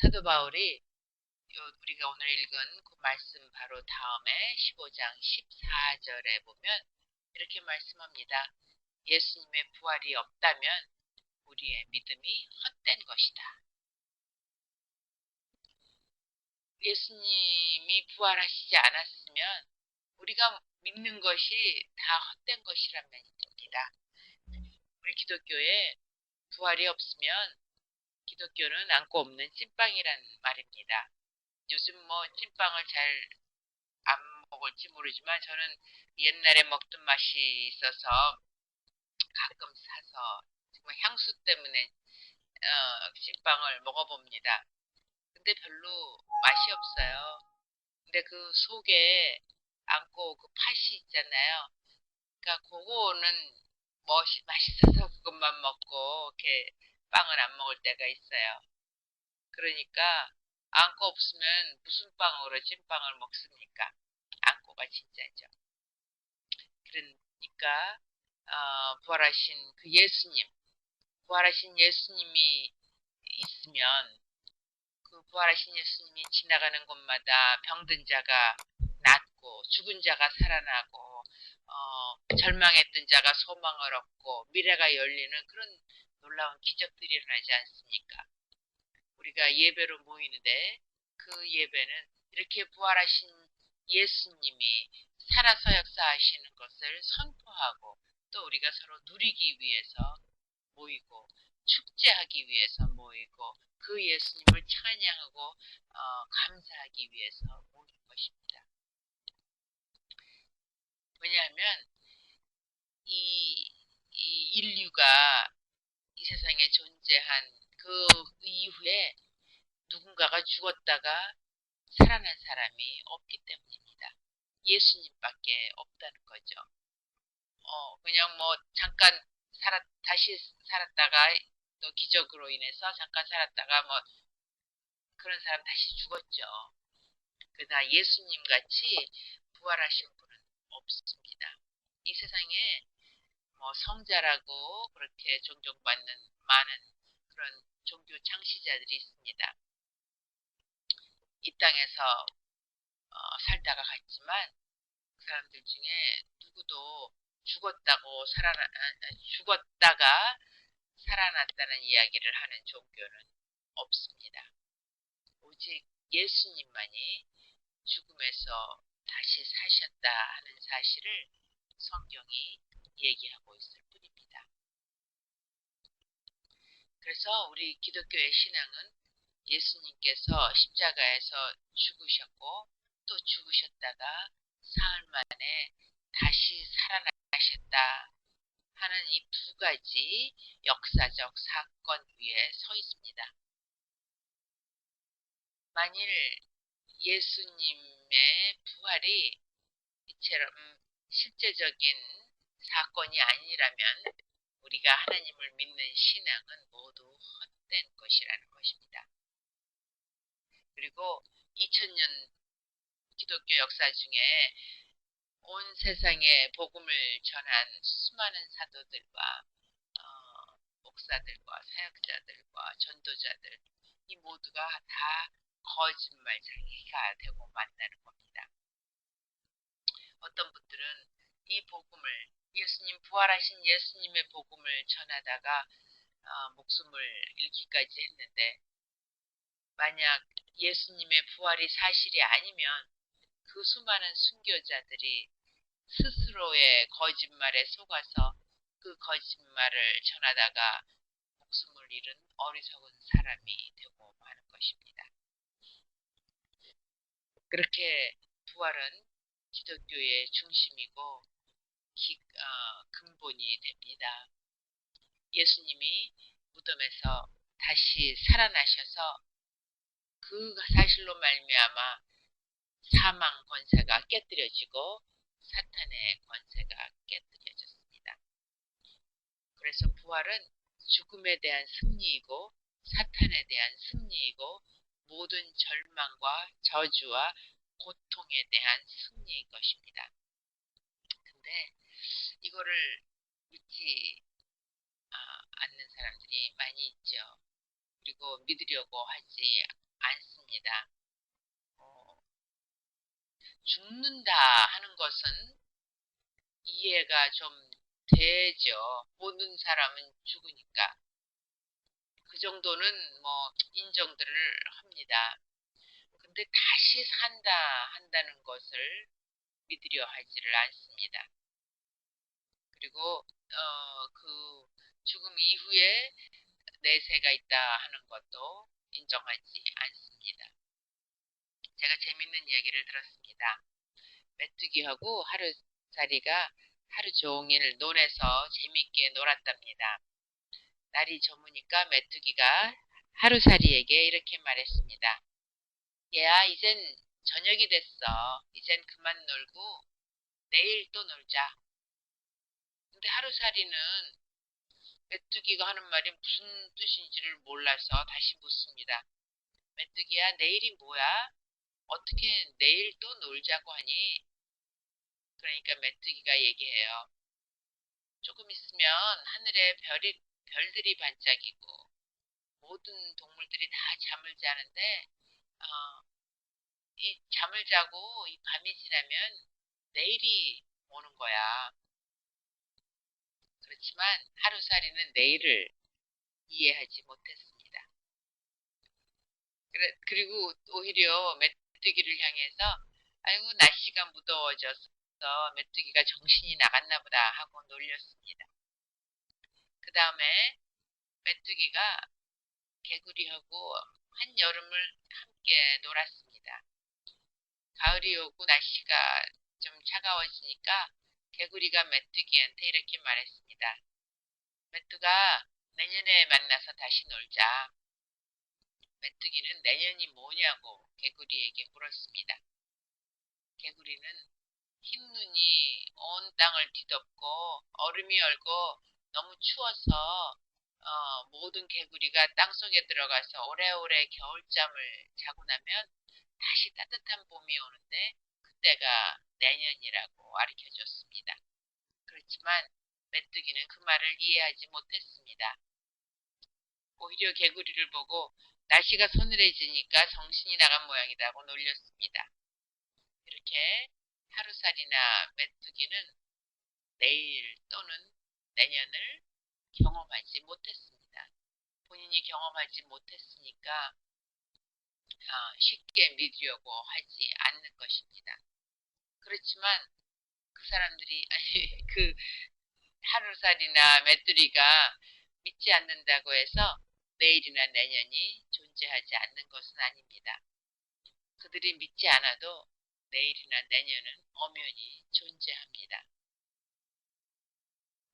사도 바울이 우리가 오늘 읽은 그 말씀 바로 다음에 15장 14절에 보면 이렇게 말씀합니다. 예수님의 부활이 없다면 우리의 믿음이 헛된 것이다. 예수님이 부활하시지 않았으면 우리가 믿는 것이 다 헛된 것이란 말입니다. 우리 기독교에 부활이 없으면 기독교는 안고 없는 찐빵이란 말입니다. 요즘 뭐 찐빵을 잘 안 먹을지 모르지만 저는 옛날에 먹던 맛이 있어서 가끔 사서 정말 향수 때문에 찐빵을 먹어봅니다. 근데 별로 맛이 없어요. 근데 그 속에 안고 그 팥이 있잖아요. 그러니까 그거는 맛있어서 그것만 먹고 이렇게 빵을 안 먹을 때가 있어요. 그러니까 안고 없으면 무슨 빵으로 찐빵을 먹습니까? 안고가 진짜죠. 그러니까 부활하신 그 예수님, 부활하신 예수님이 있으면 그 부활하신 예수님이 지나가는 곳마다 병든 자가 낫고 죽은 자가 살아나고 절망했던 자가 소망을 얻고 미래가 열리는 그런 놀라운 기적들이 일어나지 않습니까? 우리가 예배로 모이는데 그 예배는 이렇게 부활하신 예수님이 살아서 역사하시는 것을 선포하고 또 우리가 서로 누리기 위해서 모이고 축제하기 위해서 모이고 그 예수님을 찬양하고 감사하기 위해서 모이는 것입니다. 왜냐하면 이, 이 인류가 이 세상에 존재한 그 이후에 누군가가 죽었다가 살아난 사람이 없기 때문입니다. 예수님밖에 없다는 거죠. 그냥 뭐 잠깐 다시 살았다가 또 기적으로 인해서 잠깐 살았다가 뭐 그런 사람 다시 죽었죠. 그러나 예수님 같이 부활하신 분은 없습니다. 이 세상에 뭐 성자라고 그렇게 존경받는 많은 그런 종교 창시자들이 있습니다. 이 땅에서 살다가 갔지만 그 사람들 중에 누구도 죽었다가 살아났다는 이야기를 하는 종교는 없습니다. 오직 예수님만이 죽음에서 다시 사셨다 하는 사실을 성경이 얘기하고 있을 뿐입니다. 그래서 우리 기독교의 신앙은 예수님께서 십자가에서 죽으셨고 또 죽으셨다가 사흘 만에 다시 살아나셨다 하는 이 두 가지 역사적 사건 위에 서 있습니다. 만일 예수님의 부활이 이처럼 실제적인 사건이 아니라면 우리가 하나님을 믿는 신앙은 모두 헛된 것이라는 것입니다. 그리고 2000년 기독교 역사 중에 온 세상에 복음을 전한 수많은 사도들과 목사들과 사역자들과 전도자들 이 모두가 다 거짓말쟁이가 되고 만나는 겁니다. 어떤 분들은 이 복음을 부활하신 예수님의 복음을 전하다가 목숨을 잃기까지 했는데 만약 예수님의 부활이 사실이 아니면 그 수많은 순교자들이 스스로의 거짓말에 속아서 그 거짓말을 전하다가 목숨을 잃은 어리석은 사람이 되고 마는 것입니다. 그렇게 부활은 기독교의 중심이고 근본이 됩니다. 예수님이 무덤에서 다시 살아나셔서 그 사실로 말미암아 사망 권세가 깨뜨려지고 사탄의 권세가 깨뜨려졌습니다. 그래서 부활은 죽음에 대한 승리이고 사탄에 대한 승리이고 모든 절망과 저주와 고통에 대한 승리인 것입니다. 근데 이거를 믿지 않는 사람들이 많이 있죠. 그리고 믿으려고 하지 않습니다. 어, 죽는다 하는 것은 이해가 좀 되죠. 모든 사람은 죽으니까. 그 정도는 뭐 인정들을 합니다. 근데 다시 산다 한다는 것을 믿으려 하지를 않습니다. 그리고 그 죽음 이후에 내세가 있다 하는 것도 인정하지 않습니다. 제가 재밌는 이야기를 들었습니다. 메뚜기하고 하루살이가 하루 종일 논에서 재밌게 놀았답니다. 날이 저무니까 메뚜기가 하루살이에게 이렇게 말했습니다. 얘야, 이젠 저녁이 됐어. 이젠 그만 놀고 내일 또 놀자. 근데 하루살이는 메뚜기가 하는 말이 무슨 뜻인지를 몰라서 다시 묻습니다. 메뚜기야, 내일이 뭐야? 어떻게 내일 또 놀자고 하니? 그러니까 메뚜기가 얘기해요. 조금 있으면 하늘에 별들이 반짝이고 모든 동물들이 다 잠을 자는데 어, 이 잠을 자고 이 밤이 지나면 내일이 오는 거야. 그렇지만 하루살이는 내일을 이해하지 못했습니다. 그리고 오히려 메뚜기를 향해서 아이고 날씨가 무더워져서 메뚜기가 정신이 나갔나 보다 하고 놀렸습니다. 그 다음에 메뚜기가 개구리하고 한여름을 함께 놀았습니다. 가을이 오고 날씨가 좀 차가워지니까 개구리가 메뚜기한테 이렇게 말했습니다. 메뚜가 내년에 만나서 다시 놀자. 메뚜기는 내년이 뭐냐고 개구리에게 물었습니다. 개구리는 흰 눈이 온 땅을 뒤덮고 얼음이 얼고 너무 추워서 모든 개구리가 땅속에 들어가서 오래오래 겨울잠을 자고 나면 다시 따뜻한 봄이 오는데 그때가 내년이라고 가르쳐줬습니다. 그렇지만 메뚜기는 그 말을 이해하지 못했습니다. 오히려 개구리를 보고 날씨가 서늘해지니까 정신이 나간 모양이라고 놀렸습니다. 이렇게 하루살이나 메뚜기는 내일 또는 내년을 경험하지 못했습니다. 본인이 경험하지 못했으니까 쉽게 믿으려고 하지 않는 것입니다. 그렇지만 그 사람들이 아니 그 하루살이나 메뚜기가 믿지 않는다고 해서 내일이나 내년이 존재하지 않는 것은 아닙니다. 그들이 믿지 않아도 내일이나 내년은 엄연히 존재합니다.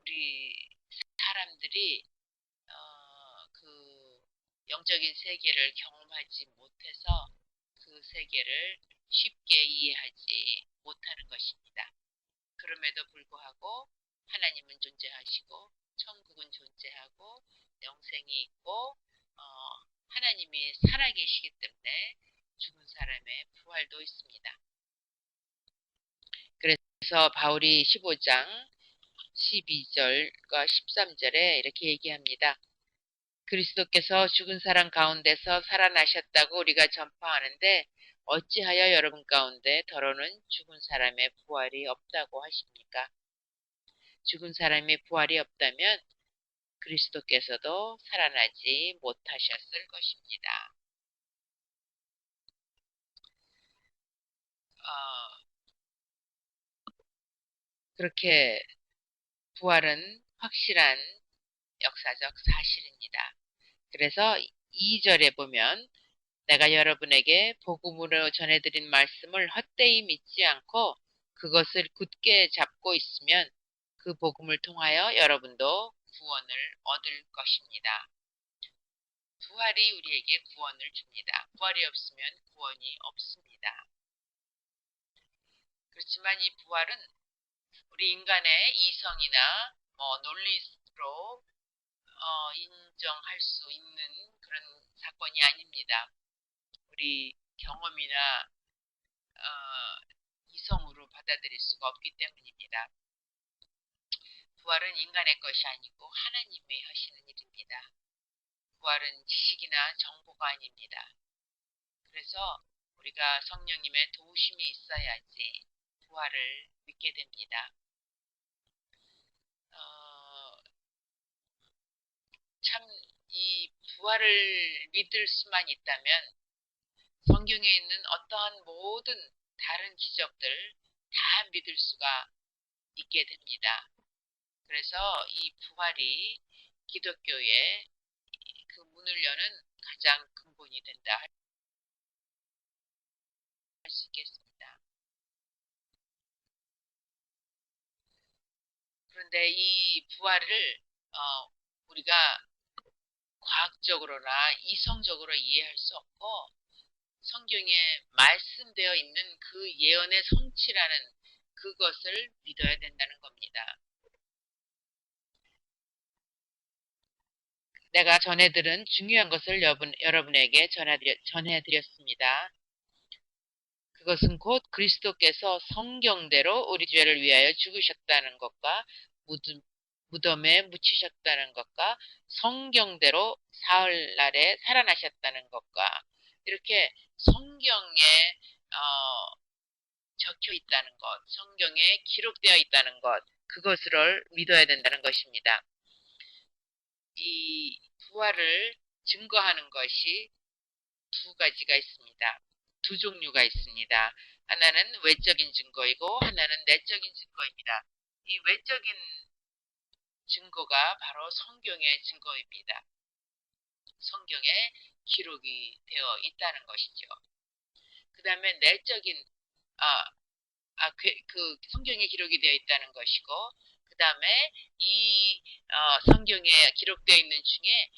우리 사람들이 그 영적인 세계를 경험하지 못해서 그 세계를 쉽게 이해하지 못하는 것입니다. 그럼에도 불구하고 하나님은 존재하시고 천국은 존재하고 영생이 있고 하나님이 살아계시기 때문에 죽은 사람의 부활도 있습니다. 그래서 바울이 15장 12절과 13절에 이렇게 얘기합니다. 그리스도께서 죽은 사람 가운데서 살아나셨다고 우리가 전파하는데 어찌하여 여러분 가운데 더러는 죽은 사람의 부활이 없다고 하십니까? 죽은 사람의 부활이 없다면 그리스도께서도 살아나지 못하셨을 것입니다. 그렇게 부활은 확실한 역사적 사실입니다. 그래서 2절에 보면 내가 여러분에게 복음으로 전해드린 말씀을 헛되이 믿지 않고 그것을 굳게 잡고 있으면 그 복음을 통하여 여러분도 구원을 얻을 것입니다. 부활이 우리에게 구원을 줍니다. 부활이 없으면 구원이 없습니다. 그렇지만 이 부활은 우리 인간의 이성이나 논리로 인정할 수 있는 그런 사건이 아닙니다. 우리 경험이나 이성으로 받아들일 수가 없기 때문입니다. 부활은 인간의 것이 아니고 하나님이 하시는 일입니다. 부활은 지식이나 정보가 아닙니다. 그래서 우리가 성령님의 도우심이 있어야지 부활을 믿게 됩니다. 참 이 부활을 믿을 수만 있다면 성경에 있는 어떠한 모든 다른 기적들 다 믿을 수가 있게 됩니다. 그래서 이 부활이 기독교의 그 문을 여는 가장 근본이 된다 할 수 있겠습니다. 그런데 이 부활을 우리가 과학적으로나 이성적으로 이해할 수 없고 성경에 말씀되어 있는 그 예언의 성취라는 그것을 믿어야 된다는 겁니다. 내가 전해들은 중요한 것을 여러분에게 전해드렸습니다. 그것은 곧 그리스도께서 성경대로 우리 죄를 위하여 죽으셨다는 것과 무덤에 묻히셨다는 것과 성경대로 사흘날에 살아나셨다는 것과 이렇게 성경에 적혀 있다는 것, 성경에 기록되어 있다는 것, 그것을 믿어야 된다는 것입니다. 이 부활을 증거하는 것이 두 가지가 있습니다. 두 종류가 있습니다. 하나는 외적인 증거이고 하나는 내적인 증거입니다. 이 외적인 증거가 바로 성경의 증거입니다. 성경에 기록이 되어 있다는 것이죠. 그 다음에 내적인 그 성경에 기록이 되어 있다는 것이고 그 다음에 이 성경에 기록되어 있는 중에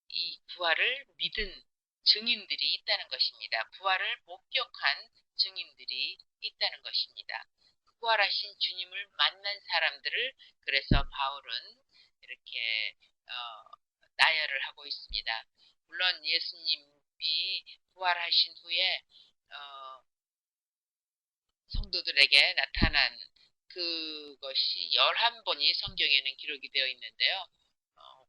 이 부활을 믿은 증인들이 있다는 것입니다. 부활을 목격한 증인들이 있다는 것입니다. 부활하신 주님을 만난 사람들을 그래서 바울은 이렇게 나열을 하고 있습니다. 물론 예수님이 부활하신 후에 성도들에게 나타난 그것이 11번이 성경에는 기록이 되어 있는데요.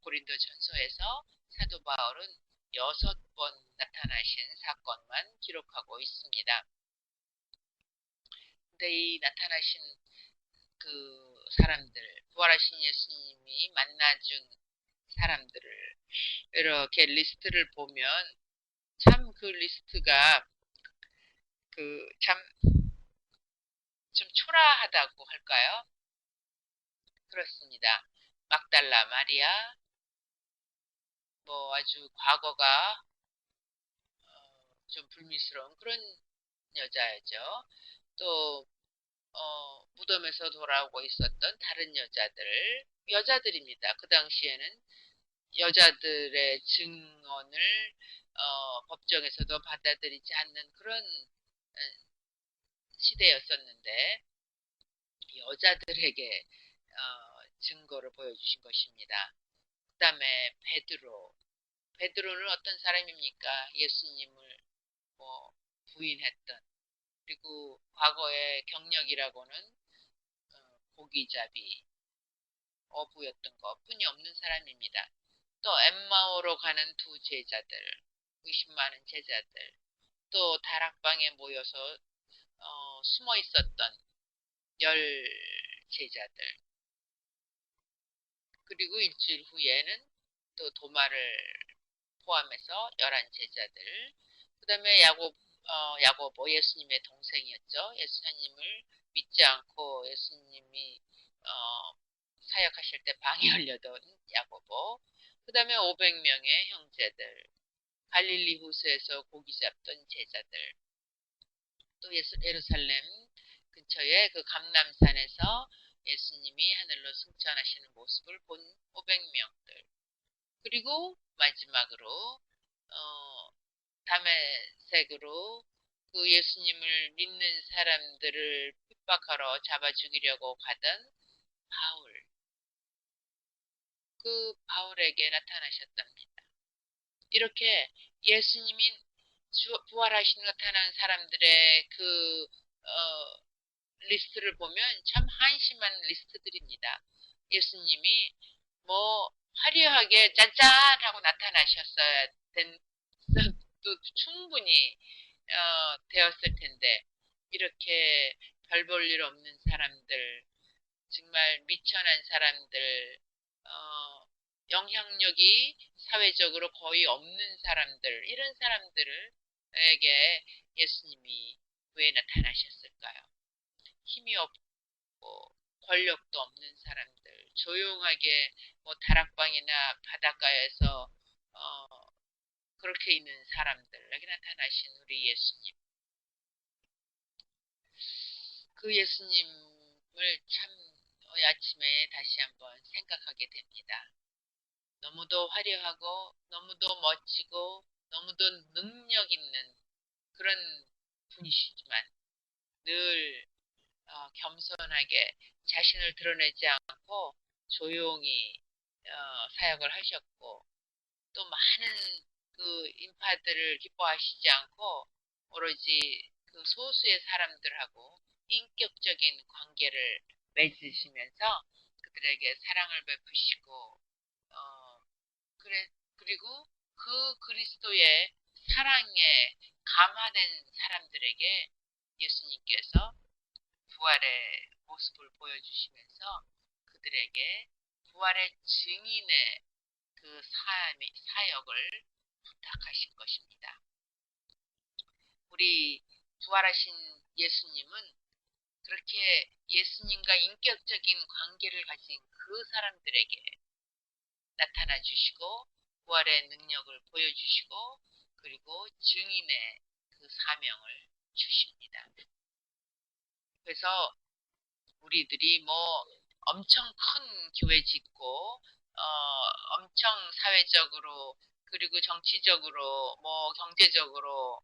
고린도 전서에서 사도 바울은 6번 나타나신 사건만 기록하고 있습니다. 근데 이 나타나신 그 사람들, 부활하신 예수님이 만나준 사람들을 이렇게 리스트를 보면 참 그 리스트가 참 좀 초라하다고 할까요? 그렇습니다. 막달라 마리아, 뭐 아주 과거가 좀 불미스러운 그런 여자죠. 또 무덤에서 돌아오고 있었던 다른 여자들입니다. 그 당시에는 여자들의 증언을 법정에서도 받아들이지 않는 그런 시대였었는데 여자들에게 증거를 보여주신 것입니다. 그 다음에 베드로는 어떤 사람입니까? 예수님을 뭐 부인했던 그리고 과거의 경력이라고는 고기잡이, 어부였던 것뿐이 없는 사람입니다. 또 엠마오로 가는 두 제자들, 의심 많은 제자들, 또 다락방에 모여서 숨어 있었던 10제자들, 그리고 일주일 후에는 또 도마를 포함해서 11제자들, 그 다음에 야고보 예수님의 동생이었죠. 예수님을 믿지 않고 예수님이 사역하실 때 방이 열려던 야고보, 그 다음에 500명의 형제들, 갈릴리 호수에서 고기 잡던 제자들, 또 예루살렘 근처에 그 감람산에서 예수님이 하늘로 승천하시는 모습을 본 500명들, 그리고 마지막으로 다메섹으로 그 예수님을 믿는 사람들을 핍박하러 잡아 죽이려고 가던 바울, 그 바울에게 나타나셨답니다. 이렇게 예수님이 부활하신 나타난 사람들의 리스트를 보면 참 한심한 리스트들입니다. 예수님이 뭐 화려하게 짠짠 하고 나타나셨어야 또 충분히 되었을 텐데 이렇게 별 볼 일 없는 사람들, 정말 미천한 사람들, 영향력이 사회적으로 거의 없는 사람들, 이런 사람들에게 예수님이 왜 나타나셨을까요? 힘이 없고 권력도 없는 사람들, 조용하게 뭐 다락방이나 바닷가에서 그렇게 있는 사람들에게 나타나신 우리 예수님. 그 예수님을 참 아침에 다시 한번 생각하게 됩니다. 너무도 화려하고 너무도 멋지고 너무도 능력 있는 그런 분이시지만 늘 겸손하게 자신을 드러내지 않고 조용히 사역을 하셨고 또 많은 그 인파들을 기뻐하시지 않고 오로지 그 소수의 사람들하고 인격적인 관계를 맺으시면서 그들에게 사랑을 베푸시고 그리고 그 그리스도의 사랑에 감화된 사람들에게 예수님께서 부활의 모습을 보여주시면서 그들에게 부활의 증인의 그 사역을 부탁하신 것입니다. 우리 부활하신 예수님은 그렇게 예수님과 인격적인 관계를 가진 그 사람들에게 나타나 주시고 부활의 능력을 보여주시고 그리고 증인의 그 사명을 주십니다. 그래서 우리들이 뭐 엄청 큰 교회 짓고 엄청 사회적으로 그리고 정치적으로 뭐 경제적으로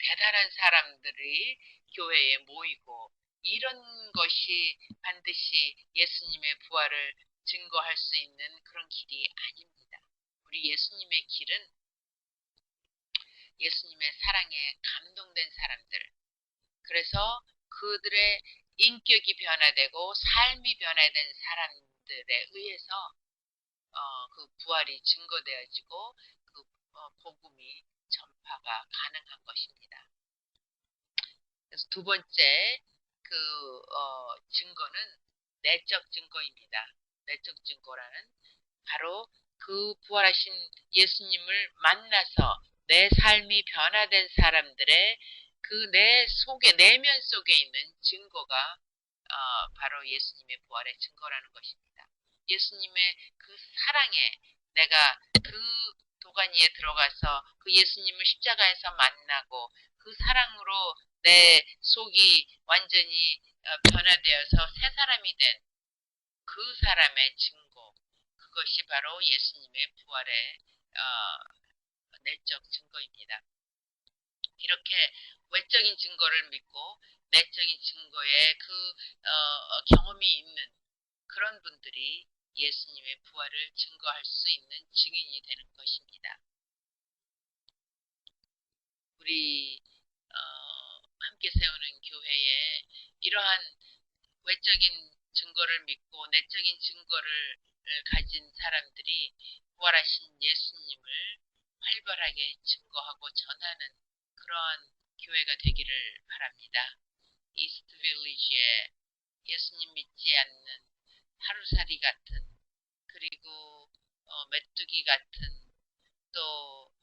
대단한 사람들이 교회에 모이고 이런 것이 반드시 예수님의 부활을 증거할 수 있는 그런 길이 아닙니다. 우리 예수님의 길은 예수님의 사랑에 감동된 사람들, 그래서 그들의 인격이 변화되고 삶이 변화된 사람들에 의해서 그 부활이 증거되어지고 그 복음이 전파가 가능한 것입니다. 그래서 두 번째 그 증거는 내적 증거입니다. 내적 증거라는 바로 그 부활하신 예수님을 만나서 내 삶이 변화된 사람들의 그 내 속에 내면 속에 있는 증거가 바로 예수님의 부활의 증거라는 것입니다. 예수님의 그 사랑에 내가 그 도가니에 들어가서 그 예수님을 십자가에서 만나고 그 사랑으로 내 속이 완전히 변화되어서 새 사람이 된 그 사람의 증거, 그것이 바로 예수님의 부활의 내적 증거입니다. 이렇게 외적인 증거를 믿고 내적인 증거에 그 경험이 있는 그런 분들이 예수님의 부활을 증거할 수 있는 증인이 되는 것입니다. 우리 함께 세우는 교회에 이러한 외적인 증거를 믿고 내적인 증거를 가진 사람들이 부활하신 예수님을 활발하게 증거하고 전하는 그러한 교회가 되기를 바랍니다. 이스트 빌리지에 예수님 믿지 않는 하루살이 같은 그리고 메뚜기 같은 또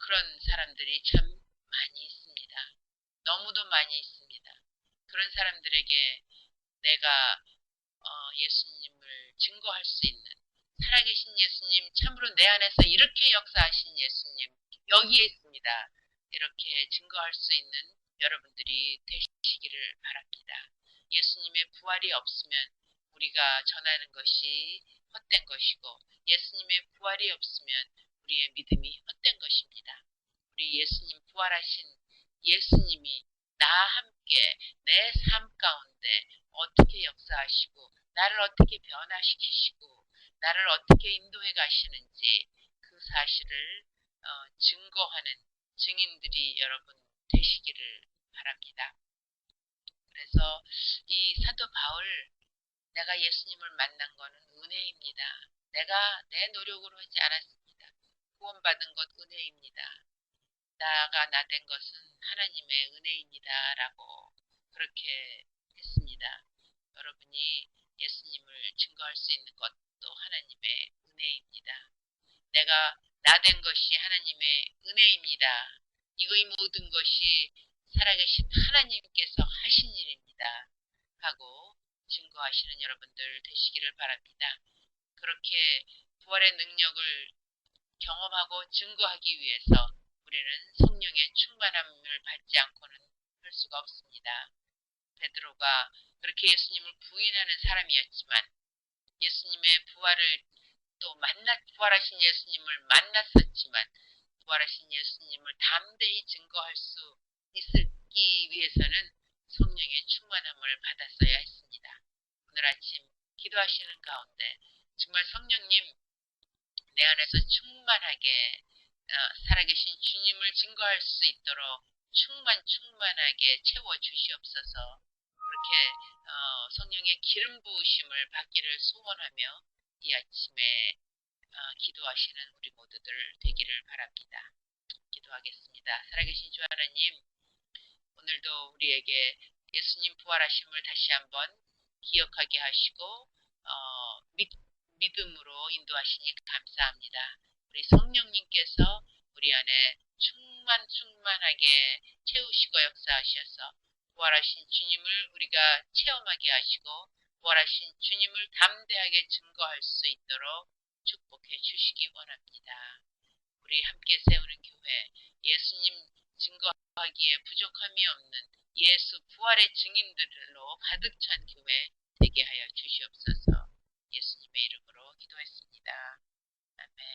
그런 사람들이 참 많이 있습니다. 너무도 많이 있습니다. 그런 사람들에게 내가 예수님을 증거할 수 있는 살아계신 예수님, 참으로 내 안에서 이렇게 역사하신 예수님 여기에 있습니다. 이렇게 증거할 수 있는 여러분들이 되시기를 바랍니다. 예수님의 부활이 없으면 우리가 전하는 것이 헛된 것이고 예수님의 부활이 없으면 우리의 믿음이 헛된 것입니다. 우리 예수님 부활하신 예수님이 나와 함께 내 삶 가운데 어떻게 역사하시고 나를 어떻게 변화시키시고 나를 어떻게 인도해 가시는지 그 사실을 증거하는 증인들이 여러분 되시기를 바랍니다. 그래서 이 사도 바울 내가 예수님을 만난 거는 은혜입니다. 내가 내 노력으로 하지 않았습니다. 구원받은 것 은혜입니다. 나가 나 된 것은 하나님의 은혜입니다. 라고 그렇게 했습니다. 여러분이 예수님을 증거할 수 있는 것도 하나님의 은혜입니다. 내가 나 된 것이 하나님의 은혜입니다. 이 모든 것이 살아계신 하나님께서 하신 일입니다. 하고 증거하시는 여러분들 되시기를 바랍니다. 그렇게 부활의 능력을 경험하고 증거하기 위해서 우리는 성령의 충만함을 받지 않고는 할 수가 없습니다. 베드로가 그렇게 예수님을 부인하는 사람이었지만 예수님의 부활하신 예수님을 만났었지만 부활하신 예수님을 담대히 증거할 수 있기 위해서는 성령의 충만함을 받았어야 했습니다. 오늘 아침 기도하시는 가운데 정말 성령님 내 안에서 충만하게 살아계신 주님을 증거할 수 있도록 충만하게 채워주시옵소서. 그렇게 성령의 기름 부으심을 받기를 소원하며 이 아침에 기도하시는 우리 모두들 되기를 바랍니다. 기도하겠습니다. 살아계신 주 하나님, 오늘도 우리에게 예수님 부활하심을 다시 한번 기억하게 하시고 믿음으로 인도하시니 감사합니다. 우리 성령님께서 우리 안에 충만하게 채우시고 역사하셔서 부활하신 주님을 우리가 체험하게 하시고 부활하신 주님을 담대하게 증거할 수 있도록 축복해 주시기 원합니다. 우리 함께 세우는 교회, 예수님 증거하기에 부족함이 없는 예수 부활의 증인들로 가득 찬 교회 되게 하여 주시옵소서. 예수님의 이름으로 기도했습니다. 아멘.